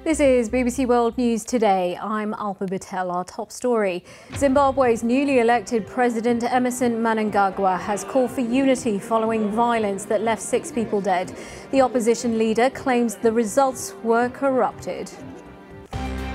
This is BBC World News Today. I'm Alpa Batel. Our top story. Zimbabwe's newly elected President Emmerson Mnangagwa has called for unity following violence that left 6 people dead. The opposition leader claims the results were corrupted.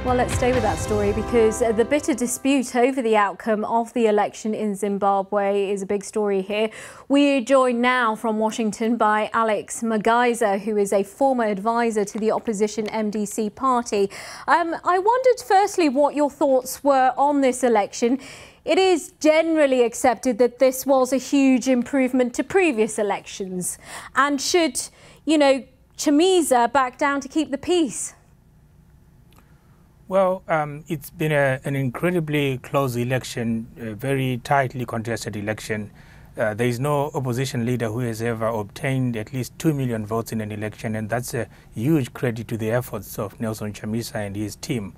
Well, let's stay with that story because the bitter dispute over the outcome of the election in Zimbabwe is a big story here. We're joined now from Washington by Alex Magaiza, who is a former advisor to the opposition MDC party. I wondered firstly what your thoughts were on this election. It is generally accepted that this was a huge improvement to previous elections. And should, Chamisa back down to keep the peace? Well, it's been an incredibly close election, a very tightly contested election. There is no opposition leader who has ever obtained at least 2 million votes in an election, and that's a huge credit to the efforts of Nelson Chamisa and his team.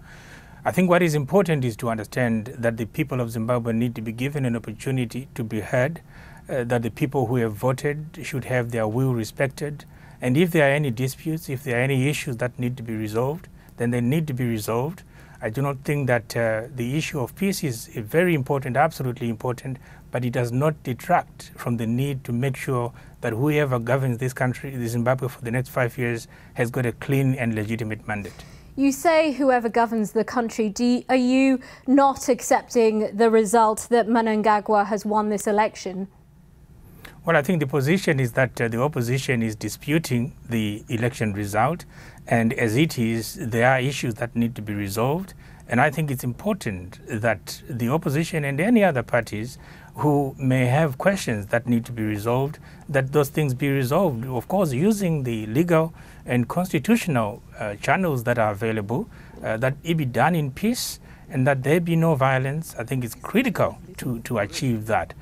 I think what is important is to understand that the people of Zimbabwe need to be given an opportunity to be heard, that the people who have voted should have their will respected, and if there are any disputes, if there are any issues that need to be resolved, then they need to be resolved. I do not think that the issue of peace is very important, absolutely important, but it does not detract from the need to make sure that whoever governs this country, Zimbabwe, for the next 5 years has got a clean and legitimate mandate. You say whoever governs the country. Are you not accepting the result that Mnangagwa has won this election? Well, I think the position is that the opposition is disputing the election result, and as it is, there are issues that need to be resolved. And I think it's important that the opposition and any other parties who may have questions that need to be resolved, that those things be resolved, of course, using the legal and constitutional channels that are available, that it be done in peace and that there be no violence. I think it's critical to achieve that.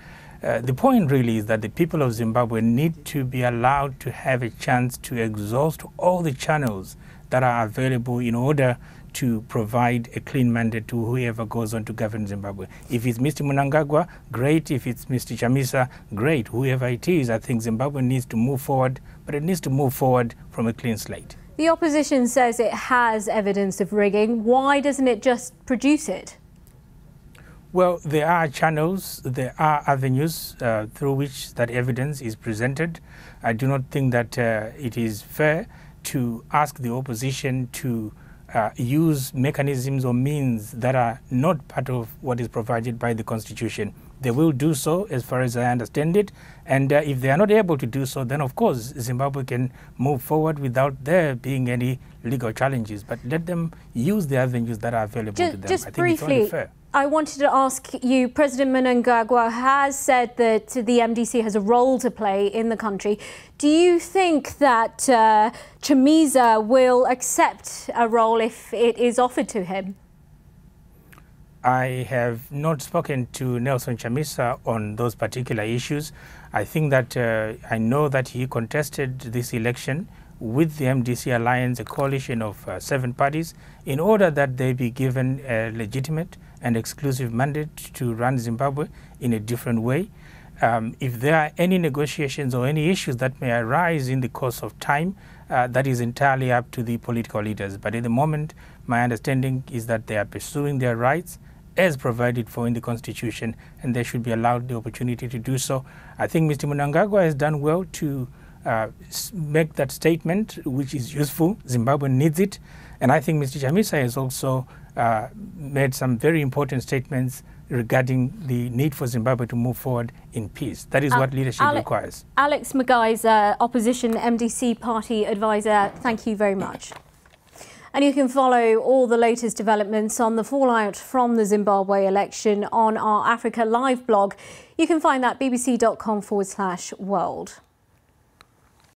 The point really is that the people of Zimbabwe need to be allowed to have a chance to exhaust all the channels that are available in order to provide a clean mandate to whoever goes on to govern Zimbabwe. If it's Mr. Mnangagwa, great. If it's Mr. Chamisa, great. Whoever it is, I think Zimbabwe needs to move forward, but it needs to move forward from a clean slate. The opposition says it has evidence of rigging. Why doesn't it just produce it? Well, there are channels, there are avenues through which that evidence is presented. I do not think that it is fair to ask the opposition to use mechanisms or means that are not part of what is provided by the Constitution. They will do so, as far as I understand it, and if they are not able to do so, then of course Zimbabwe can move forward without there being any legal challenges. But let them use the avenues that are available to them. Just I think briefly, it's only fair. I wanted to ask you, President Mnangagwa has said that the MDC has a role to play in the country. Do you think that Chamisa will accept a role if it is offered to him? I have not spoken to Nelson Chamisa on those particular issues. I think that I know that he contested this election with the MDC alliance, a coalition of 7 parties, in order that they be given a legitimate and exclusive mandate to run Zimbabwe in a different way. If there are any negotiations or any issues that may arise in the course of time, that is entirely up to the political leaders. But at the moment, my understanding is that they are pursuing their rights as provided for in the Constitution, and they should be allowed the opportunity to do so. I think Mr. Mnangagwa has done well to make that statement, which is useful. Zimbabwe needs it. And I think Mr. Chamisa has also made some very important statements regarding the need for Zimbabwe to move forward in peace. That is what leadership requires. Alex Magaiza, opposition MDC party advisor, thank you very much. And you can follow all the latest developments on the fallout from the Zimbabwe election on our Africa Live blog. You can find that bbc.com/world.